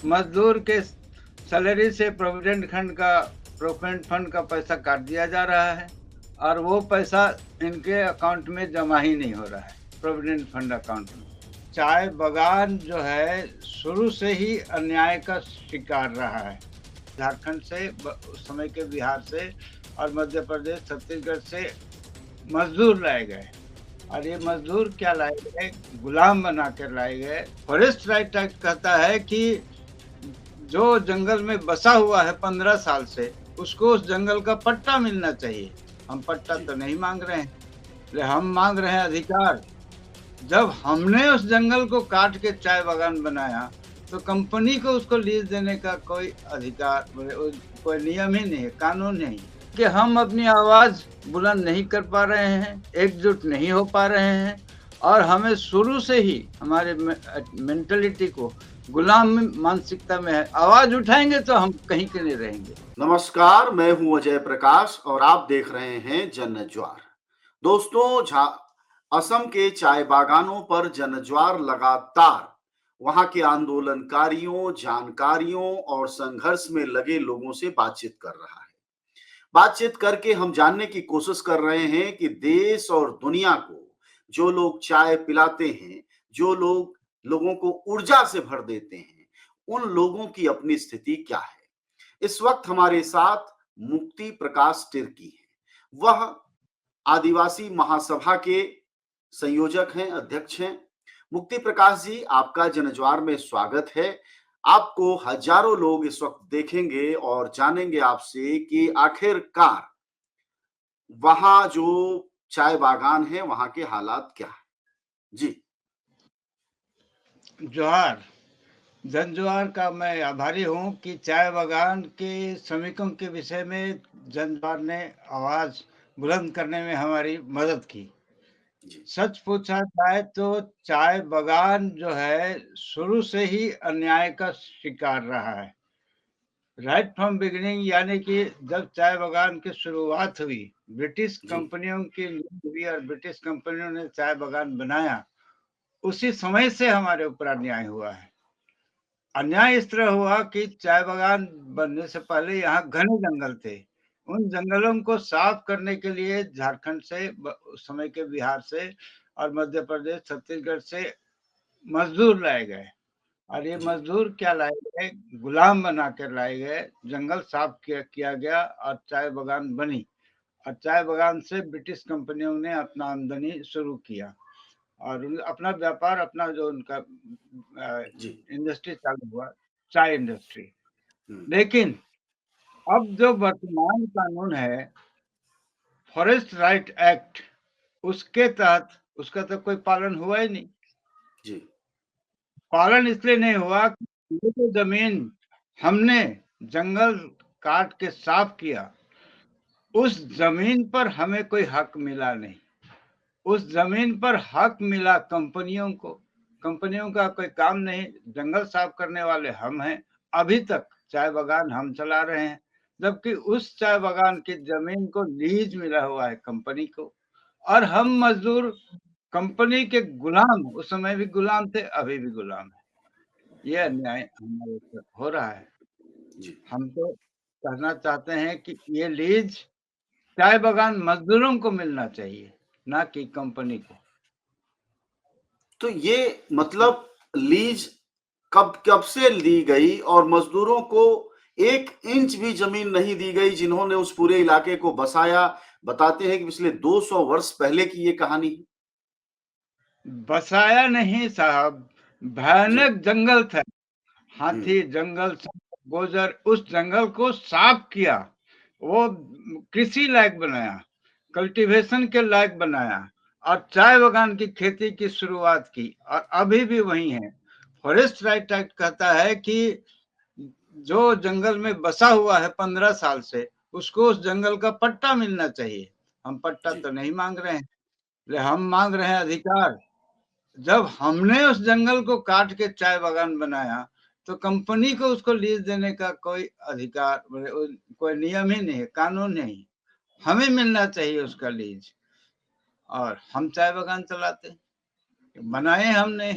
मजदूर के सैलरी से प्रोविडेंट फंड का पैसा काट दिया जा रहा है और वो पैसा इनके अकाउंट में जमा ही नहीं हो रहा है, प्रोविडेंट फंड अकाउंट में। चाय बागान जो है शुरू से ही अन्याय का शिकार रहा है। झारखंड से उस समय के बिहार से और मध्य प्रदेश छत्तीसगढ़ से मजदूर लाए गए और ये मजदूर क्या लाए गए, गुलाम बना कर लाए गए। फॉरेस्ट राइट एक्ट कहता है कि जो जंगल में बसा हुआ है 15 साल से, उसको उस जंगल का पट्टा मिलना चाहिए। हम पट्टा तो नहीं मांग रहे हैं, हम मांग रहे हैं अधिकार। जब हमने उस जंगल को काट के चाय बागान बनाया तो कंपनी को उसको लीज देने का कोई अधिकार, कोई नियम ही नहीं है, कानून नहीं कि हम अपनी आवाज बुलंद नहीं कर पा रहे हैं, एकजुट नहीं हो पा रहे हैं और हमें शुरू से ही हमारे मेंटलिटी को गुलाम मानसिकता में है। आवाज उठाएंगे तो हम कहीं के नहीं रहेंगे। नमस्कार, मैं हूं अजय प्रकाश और आप देख रहे हैं जनज्वार। दोस्तों, असम के चाय बागानों पर जनज्वार लगातार वहां के आंदोलनकारियों, जानकारियों और संघर्ष में लगे लोगों से बातचीत कर रहा है। बातचीत करके हम जानने की कोशिश कर रहे हैं कि देश और दुनिया को जो लोग चाय पिलाते हैं, जो लोग लोगों को ऊर्जा से भर देते हैं, उन लोगों की अपनी स्थिति क्या है। इस वक्त हमारे साथ मुक्ति प्रकाश तिर्की हैं। वह आदिवासी महासभा के संयोजक हैं, अध्यक्ष हैं। मुक्ति प्रकाश जी, आपका जनज्वार में स्वागत है। आपको हजारों लोग इस वक्त देखेंगे और जानेंगे आपसे कि आखिरकार वहां जो चाय बागान है वहां के हालात क्या है। जी जोहार। जनज्वार का मैं आभारी हूँ कि चाय बागान के श्रमिकों के विषय में जनज्वार ने आवाज बुलंद करने में हमारी मदद की। सच पूछा जाए तो चाय बागान जो है शुरू से ही अन्याय का शिकार रहा है। राइट फ्रॉम बिगिनिंग, यानी कि जब चाय बागान की शुरुआत हुई, ब्रिटिश जी कंपनियों की लीड हुई और ब्रिटिश कंपनियों ने चाय बागान बनाया, उसी समय से हमारे ऊपर अन्याय हुआ है। अन्याय इस तरह हुआ कि चाय बागान बनने से पहले यहाँ घने जंगल थे। उन जंगलों को साफ करने के लिए झारखंड से, उस समय के बिहार से और मध्य प्रदेश छत्तीसगढ़ से मजदूर लाए गए और ये जी मजदूर क्या लाए गए, गुलाम बना कर लाए गए। जंगल साफ किया गया और चाय बागान बनी और चाय बागान से ब्रिटिश कंपनियों ने अपना आमदनी शुरू किया और अपना व्यापार, अपना जो उनका जी इंडस्ट्री चालू हुआ, चाय इंडस्ट्री। हम्म, लेकिन अब जो वर्तमान कानून है, फॉरेस्ट राइट एक्ट, उसके तहत उसका तो कोई पालन हुआ ही नहीं। जी पालन इसलिए नहीं हुआ कि ये जो जमीन हमने जंगल काट के साफ किया, उस जमीन पर हमें कोई हक मिला नहीं। उस जमीन पर हक मिला कंपनियों को। कंपनियों का कोई काम नहीं, जंगल साफ करने वाले हम हैं। अभी तक चाय बागान हम चला रहे हैं, जबकि उस चाय बागान की जमीन को लीज मिला हुआ है कंपनी को और हम मजदूर कंपनी के गुलाम, उस समय भी गुलाम थे, अभी भी गुलाम है। ये अन्याय हमारे ऊपर हो रहा है। जी हम तो कहना चाहते हैं कि ये लीज चाय बागान मजदूरों को मिलना चाहिए, ना कि कंपनी को। तो ये मतलब लीज कब कब से ली गई और मजदूरों को 1 इंच भी जमीन नहीं दी गई जिन्होंने उस पूरे इलाके को बसाया। बताते हैं कि पिछले 200 वर्ष पहले की ये कहानी है। बसाया नहीं साहब, जी भयानक जंगल था। हम्म हाथी, जंगल, गोजर, उस जंगल को साफ किया, वो कृषि लायक बनाया, कल्टीवेशन के लायक बनाया और चाय बागान की खेती की शुरुआत की और अभी भी वही है। फॉरेस्ट राइट एक्ट कहता है कि जो जंगल में बसा हुआ है 15 साल से, उसको उस जंगल का पट्टा मिलना चाहिए। हम पट्टा जी तो नहीं मांग रहे हैं, हम मांग रहे हैं अधिकार। जब हमने उस जंगल को काट के चाय बागान बनाया तो कंपनी को उसको लीज देने का कोई अधिकार, कोई नियम ही नहीं है, कानून नहीं। हमें मिलना चाहिए उसका लीज और हम चाय बागान चलाते, बनाए हमने।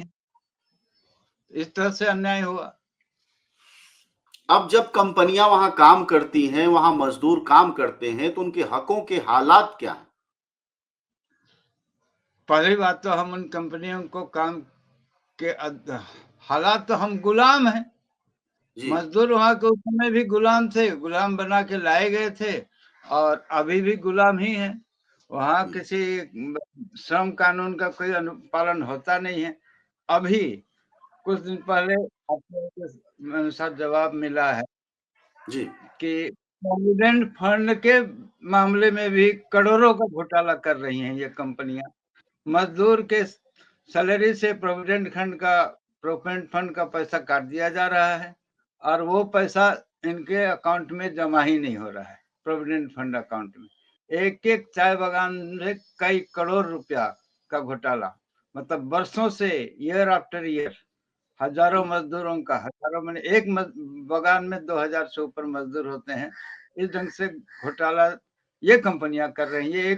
इस तरह से अन्याय हुआ। अब जब कंपनियां वहां काम करती हैं, वहां मजदूर काम करते हैं, तो उनके हकों के हालात क्या हैं? पहली बात तो हम उन कंपनियों को काम के हालात, तो हम गुलाम हैं। जी। मजदूर वहां के उस समय भी गुलाम थे, गुलाम बना के लाए गए थे और अभी भी गुलाम ही हैं। वहां हुँ, किसी श्रम कानून का कोई पालन होता नहीं है। अभी कुछ दिन पहले अपने के अनुसार जवाब मिला है जी। कि प्रोविडेंट फंड के मामले में भी करोड़ों का घोटाला कर रही हैं ये कंपनियां। मजदूर के सैलरी से प्रोविडेंट फंड का पैसा काट दिया जा रहा है और वो पैसा इनके अकाउंट में जमा ही नहीं हो रहा है, प्रोविडेंट फंड अकाउंट में। एक एक चाय बागान में कई करोड़ रुपया का घोटाला, मतलब वर्षों से, ईयर आफ्टर ईयर, हजारों हुँ। मजदूरों का, हजारों मैंने एक बगान में 2000 से ऊपर मजदूर होते हैं। इस ढंग से घोटाला ये कंपनियां कर रही है।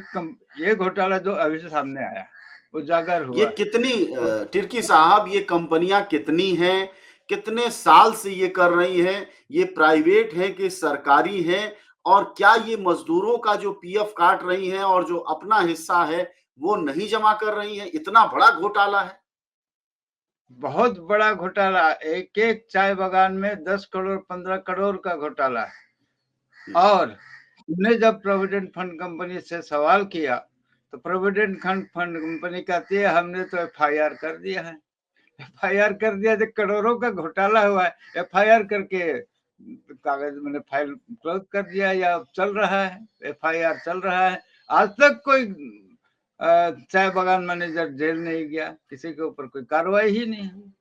ये घोटाला जो अभी से सामने आया है, उजागर ये हुआ है। कितनी तो तिर्की साहब, ये कंपनियां कितनी हैं? कितने साल से ये कर रही हैं? ये प्राइवेट हैं कि सरकारी हैं? और क्या ये मजदूरों का जो पीएफ काट रही हैं और जो अपना हिस्सा है, वो नहीं जमा कर रही हैं? इतना बड़ा घोटाला है? बहुत बड़ा घोटाला, एक एक चाय बागान में 10 करोड़ 15 करोड़ का घोटाला है। हुँ, और हमने जब प्रोविडेंट फंड कंपनी से सवाल किया तो प्रोविडेंट फंड कंपनी कहती है हमने तो एफआईआर कर दिया है। एफआईआर कर दिया, जब करोड़ों का घोटाला हुआ है, एफआईआर करके कागज मैंने फाइल क्लोज कर दिया या चल रहा है, एफआईआर चल रहा है। आज तक कोई चाय बागान मैनेजर जेल नहीं गया, किसी के ऊपर कोई कार्रवाई ही नहीं हुई।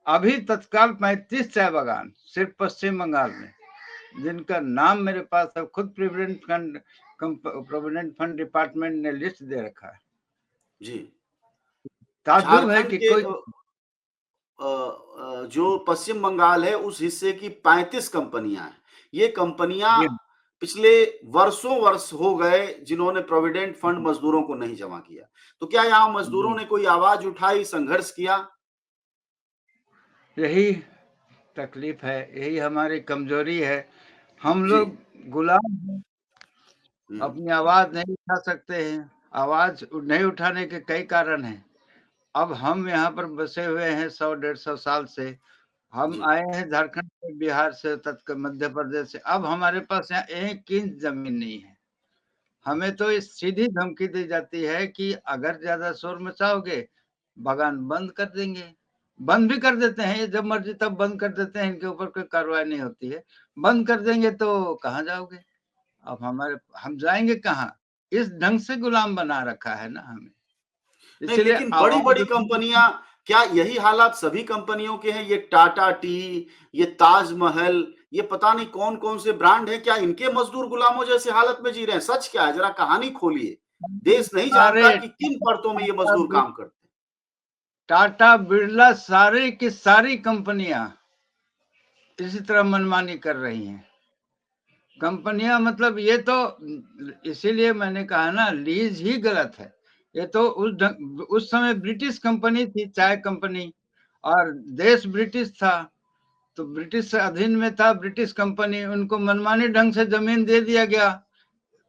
अभी तत्काल 35 चाय बागान सिर्फ पश्चिम बंगाल में, जिनका नाम मेरे पास है, खुद प्रोविडेंट फंड डिपार्टमेंट ने लिस्ट दे रखा है। जी। ताज्जुब है झारखंड कि के कोई जो पश्चिम बंगाल है, उस हिस्से की 35 कंपनियां हैं। ये कंपनियां ये पिछले वर्षों वर्ष हो गए जिन्होंने प्रोविडेंट फंड मजदूरों को नहीं जमा किया। तो क्या यहाँ मजदूरों जी, ने कोई आवाज उठाई, संघर्ष किया? यही तकलीफ है, यही हमारी कमजोरी है। हम जी। लोग गुलाम हैं, हुँ, अपनी आवाज नहीं उठा सकते हैं। आवाज नहीं उठाने के कई कारण हैं। अब हम यहाँ पर बसे हुए हैं 100 150 साल से। हम जी। आए हैं झारखंड से, बिहार से, मध्य प्रदेश से। अब हमारे पास यहाँ 1 इंच जमीन नहीं है। हमें तो इस सीधी धमकी दी जाती है कि अगर ज्यादा शोर मचाओगे, बागान बंद कर देंगे। बंद भी कर देते हैं, ये जब मर्जी तब बंद कर देते हैं, इनके ऊपर कोई कार्रवाई नहीं होती है। बंद कर देंगे तो कहाँ जाओगे? अब हम जाएंगे कहाँ? इस ढंग से गुलाम बना रखा है ना हमें, नहीं, इसीलिए लेकिन आवाज बड़ी-बड़ी कंपनियां, क्या यही हालात सभी कंपनियों के हैं? ये टाटा टी, ये ताजमहल, ये पता नहीं कौन-कौन से ब्रांड हैं, क्या इनके मजदूर गुलामों जैसे हालत में जी रहे हैं? सच क्या है? जरा कहानी खोलिए। देश नहीं सारे जानता कि किन परतों में ये मजदूर काम करते हैं। टाटा बिरला, सारी की सारी कंपनियां इसी तरह मनमानी कर रही हैं। कंपनियां, मतलब ये तो, इसीलिए मैंने कहा ना, लीज ही गलत है। ये तो उस समय ब्रिटिश कंपनी थी, चाय कंपनी, और देश ब्रिटिश था, तो ब्रिटिश से अधीन में था। ब्रिटिश कंपनी, उनको मनमानी ढंग से जमीन दे दिया गया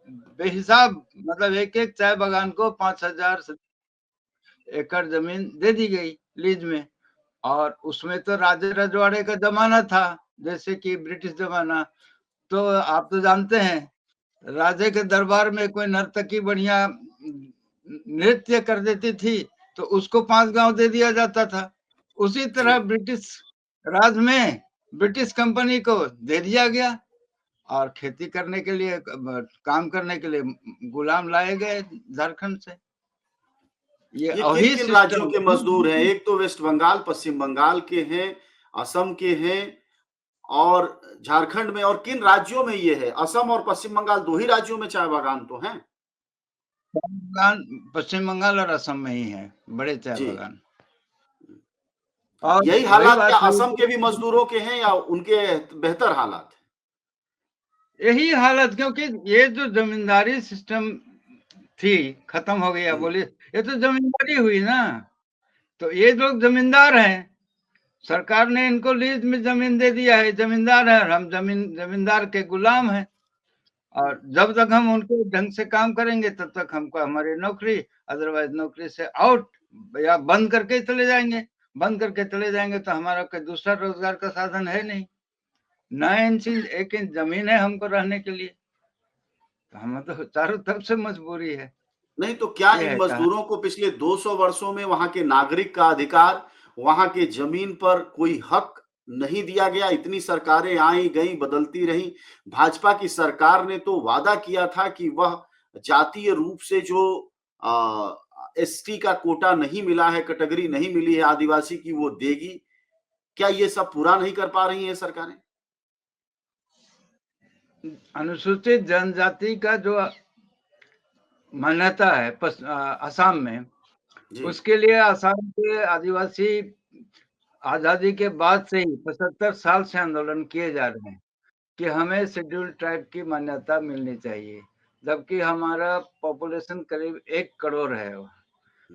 बेहिसाब, मतलब एक एक चाय बागान को 5000 एकड़ जमीन दे दी गई लीज में। और उसमें तो राजे रजवाड़े का जमाना था, जैसे कि ब्रिटिश जमाना। तो आप तो जानते हैं, राजे के दरबार में कोई नर्तकी बढ़िया नृत्य कर देती थी तो उसको 5 गांव दे दिया जाता था। उसी जी। तरह ब्रिटिश राज में ब्रिटिश कंपनी को दे दिया गया और खेती करने के लिए, काम करने के लिए गुलाम लाए गए झारखंड से। ये ये वही किन-किन राज्यों सिस्टम। के मजदूर हैं? एक तो वेस्ट बंगाल, पश्चिम बंगाल के हैं, असम के हैं और झारखंड में, और किन राज्यों में ये है? असम और पश्चिम बंगाल 2 ही राज्यों में चाय बागान तो हैं। बागान पश्चिम बंगाल और असम में ही है, बड़े चाय जी। बागान। और यही वही हालात क्या बात हुई, असम के भी मजदूरों के हैं या उनके बेहतर हालात हैं? यही हालत, क्योंकि ये जो जमींदारी सिस्टम थी, खत्म हो गया। हुँ, बोलिए, ये तो जमींदारी हुई ना, तो ये लोग जमींदार हैं, सरकार ने इनको लीज में जमीन दे दिया है, जमींदार है, हम जमींदार के गुलाम हैं। और जब तक हम उनके ढंग से काम करेंगे तब तक हमको हमारी नौकरी, अदरवाइज नौकरी से आउट या बंद करके चले जाएंगे। बंद करके चले जाएंगे तो हमारा कोई दूसरा रोजगार का साधन है नहीं। 9 इंच 1 इंच जमीन है हमको रहने के लिए, तो हमें तो चारों तरफ से मजबूरी है। नहीं तो क्या ये इन है कहा। मजदूरों को पिछले 200 वर्षों में वहां के नागरिक का अधिकार, वहां के जमीन पर कोई हक नहीं दिया गया? इतनी सरकारें आई गई, बदलती रही। भाजपा की सरकार ने तो वादा किया था कि वह जातीय रूप से जो एसटी का कोटा नहीं मिला है, कैटेगरी नहीं मिली है आदिवासी की, वो देगी। क्या ये सब पूरा नहीं कर पा रही है सरकारें? अनुसूचित जनजाति का जो मान्यता है असम में, जी। उसके लिए असम के आदिवासी आजादी के बाद से ही 75 साल से आंदोलन किए जा रहे हैं कि हमें शेड्यूल ट्राइब की मान्यता मिलनी चाहिए, जबकि हमारा पॉपुलेशन करीब 1 करोड़ है।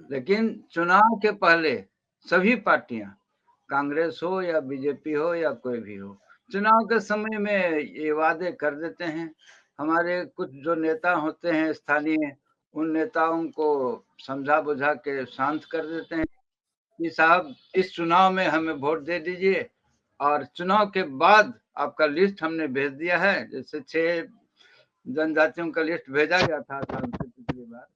लेकिन चुनाव के पहले सभी पार्टियां, कांग्रेस हो या बीजेपी हो या कोई भी हो, चुनाव के समय में ये वादे कर देते हैं। हमारे कुछ जो नेता होते हैं स्थानीय, उन नेताओं को समझा बुझा के शांत कर देते हैं कि साहब इस चुनाव में हमें वोट दे दीजिए, और चुनाव के बाद आपका लिस्ट हमने भेज दिया है। जैसे 6 जनजातियों का लिस्ट भेजा गया था साल से पिछली बार।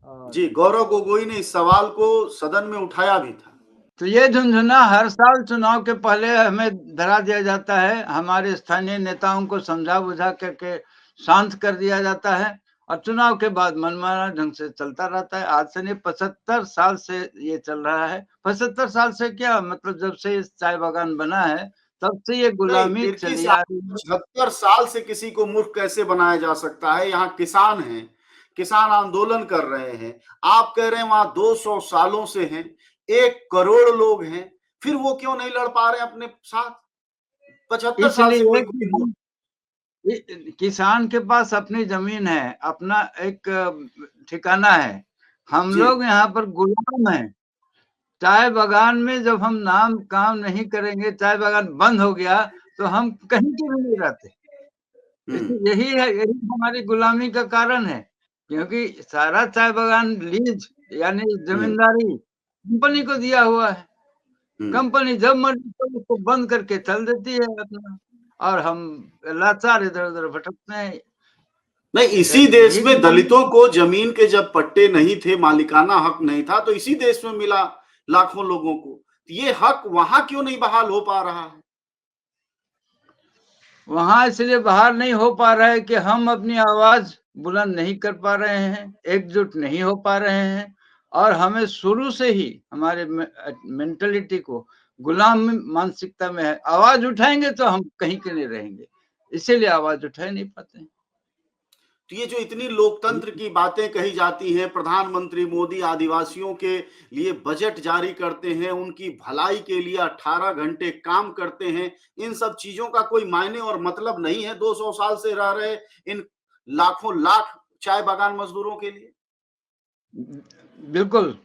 और जी, गौरव गोगोई ने इस सवाल को सदन में उठाया भी था। तो ये झुंझुना हर साल चुनाव के पहले हमें धरा दिया जाता है, हमारे स्थानीय नेताओं को समझा बुझा करके शांत कर दिया जाता है, और चुनाव के बाद मनमाना ढंग से चलता रहता है। आज से नहीं, 75 साल से ये चल रहा है। 75 साल से क्या मतलब, जब से इस चाय बागान बना है तब से ये नहीं, गुलामी फिर चली किस आ रही है। 76 साल से किसी को मूर्ख कैसे बनाया जा सकता है? यहाँ किसान हैं, किसान आंदोलन कर रहे हैं। आप कह रहे हैं वहां 200 सालों से हैं, 1 करोड़ लोग हैं, फिर वो क्यों नहीं लड़ पा रहे हैं अपने साथ? 75 साल से इसलिए कोई कि मूर्ख। किसान के पास अपनी जमीन है, अपना एक ठिकाना है। हम जी। लोग यहाँ पर गुलाम हैं। चाय बागान में जब हम नाम काम नहीं करेंगे, चाय बागान बंद हो गया, तो हम कहीं के भी नहीं रहते। यही है, यही हमारी गुलामी का कारण है, क्योंकि सारा चाय बागान लीज यानी हम्म। जमींदारी कंपनी को दिया हुआ है। हम्म। कंपनी जब मर्जी तब उसको बंद करके चल देती है अपना, और हम लाचार इधर उधर भटकते हैं। नहीं, इसी देश भीख में मांगने। दलितों को जमीन के जब पट्टे नहीं थे, मालिकाना हक नहीं था, तो इसी देश में मिला लाखों लोगों को। ये हक वहां क्यों नहीं बहाल हो पा रहा है? वहां इसलिए बाहर नहीं हो पा रहा है कि हम अपनी आवाज बुलंद नहीं कर पा रहे हैं, एकजुट नहीं हो पा रहे हैं, और हमें शुरू से ही हमारे मेंटलिटी को गुलाम मानसिकता में है। आवाज उठाएंगे तो हम कहीं के नहीं रहेंगे, इसीलिए आवाज उठा नहीं पाते हैं। तो ये जो इतनी लोकतंत्र की बातें कही जाती हैं, प्रधानमंत्री मोदी आदिवासियों के लिए बजट जारी करते हैं, उनकी भलाई के लिए 18 घंटे काम करते हैं, इन सब चीजों का कोई मायने और मतलब नहीं है 200 साल से रह रहे इन लाखों लाख चाय बागान मजदूरों के लिए? बिल्कुल।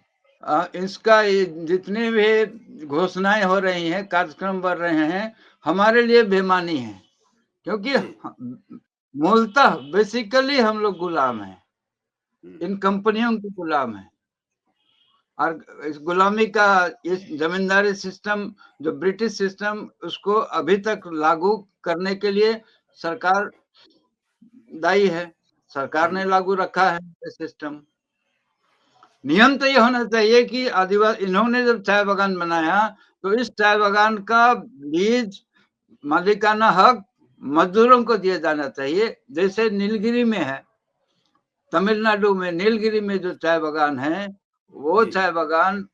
इसका जितनी भी घोषणाएं हो रही हैं, कार्यक्रम बढ़ रहे हैं, हमारे लिए बेमानी है, क्योंकि जी। मूलतः बेसिकली हम लोग गुलाम हैं, हम्म। इन कंपनियों के गुलाम हैं। और इस गुलामी का, इस जमींदारी सिस्टम जो ब्रिटिश सिस्टम, उसको अभी तक लागू करने के लिए सरकार दायी है। सरकार ने लागू रखा है ये सिस्टम। नियम तो ये होना चाहिए कि आदिवासी, इन्होंने जब चाय बागान बनाया तो इस चाय बागान का लीज, मालिकाना हक मजदूरों को दिया जाना चाहिए। जैसे नीलगिरी में है, तमिलनाडु में नीलगिरी में जो चाय बागान है, वो जी। चाय बागान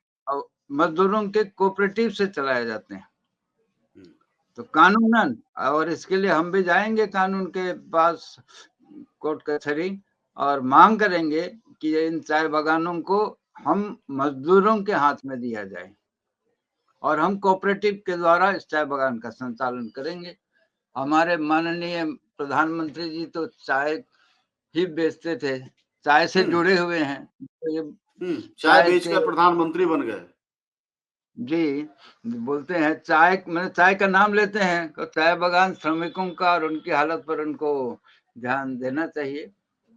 मजदूरों के कोऑपरेटिव से चलाए जाते हैं। हम्म। तो कानूनन, और इसके लिए हम भी जाएंगे कानून के पास, कोर्ट कचहरी, और मांग करेंगे कि इन चाय बागानों को हम मजदूरों के हाथ में दिया जाए, और हम कोऑपरेटिव के द्वारा इस चाय बागान का संचालन करेंगे। हमारे माननीय प्रधानमंत्री जी तो चाय ही बेचते थे, चाय से हम्म। जुड़े हुए हैं, तो ये चाय चाय के बेचकर प्रधानमंत्री बन गए। जी, बोलते हैं चाय, मैंने चाय का नाम लेते हैं तो चाय बागान श्रमिकों का और उनकी हालत पर उनको ध्यान देना चाहिए।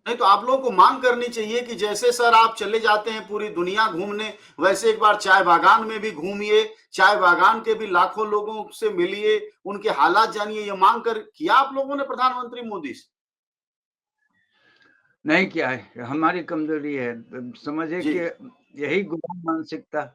नहीं तो आप लोगों को मांग करनी चाहिए कि जैसे सर आप चले जाते हैं पूरी दुनिया घूमने, वैसे एक बार चाय बागान में भी घूमिए, चाय बागान के भी लाखों लोगों से मिलिए, उनके हालात जानिए। ये मांग कर किया आप लोगों ने प्रधानमंत्री मोदी से? नहीं किया है, हमारी कमजोरी है। समझिए जी। कि यही गुलाम मानसिकता,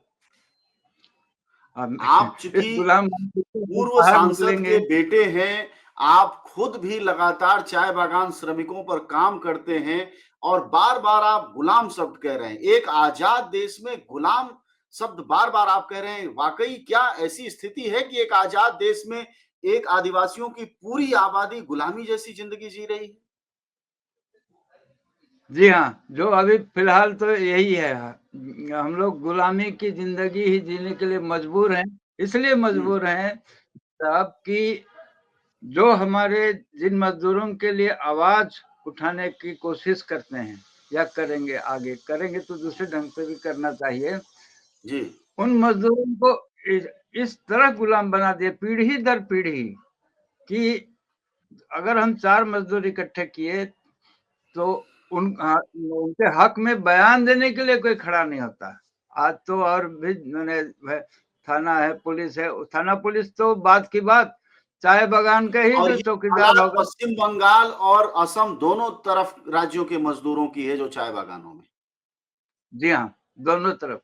हम आप इस चूंकि गुलाम मानसिकता से पूर्व बाहर सांसद निकलेंगे। के बेटे हैं, आप खुद भी लगातार चाय बागान श्रमिकों पर काम करते हैं और बार-बार आप गुलाम शब्द कह रहे हैं। एक आजाद देश में गुलाम शब्द बार-बार आप कह रहे हैं। वाकई क्या ऐसी स्थिति है कि एक आजाद देश में एक आदिवासियों की पूरी आबादी गुलामी जैसी जिंदगी जी रही है? जी हाँ, जो अभी फिलहाल तो यही है। हम लोग गुलामी की जिंदगी ही जीने के लिए मजबूर हैं। इसलिए हुँ, मजबूर हैं साहब कि जो हमारे जिन मजदूरों के लिए आवाज उठाने की कोशिश करते हैं या करेंगे, आगे करेंगे तो दूसरे ढंग से भी करना चाहिए। जी। उन मजदूरों को इस तरह गुलाम बना दिया पीढ़ी दर पीढ़ी कि अगर हम 4 मजदूर इकट्ठे किए तो उनके हक में बयान देने के लिए कोई खड़ा नहीं होता। आज तो और भी मैंने थाना है, पुलिस है, थाना पुलिस तो बात की बात, चाय बागान का ही और जो ये चौकीदार हालात होगा। पश्चिम बंगाल और असम दोनों तरफ राज्यों के मजदूरों की है जो चाय बागानों में। जी हाँ, दोनों तरफ।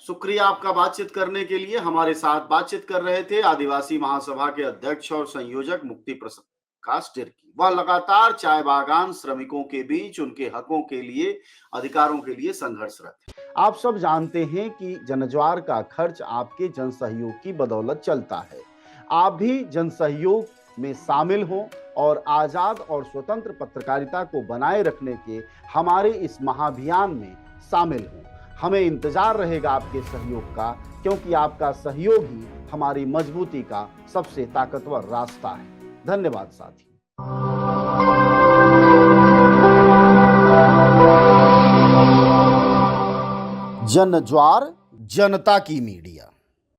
शुक्रिया आपका बातचीत करने के लिए। हमारे साथ बातचीत कर रहे थे आदिवासी महासभा के अध्यक्ष और संयोजक मुक्ति प्रकाश तिर्की। वह लगातार चाय बागान श्रमिकों के बीच उनके हकों के लिए, अधिकारों के लिए संघर्षरत है। आप सब जानते हैं कि जनज्वार का खर्च आपके जनसहयोग की बदौलत चलता है। आप भी जनसहयोग में शामिल हों और आजाद और स्वतंत्र पत्रकारिता को बनाए रखने के हमारे इस महाअभियान में शामिल हों। हमें इंतजार रहेगा आपके सहयोग का, क्योंकि आपका सहयोग ही हमारी मजबूती का सबसे ताकतवर रास्ता है। धन्यवाद साथी। जनज्वार, जनता की मीडिया।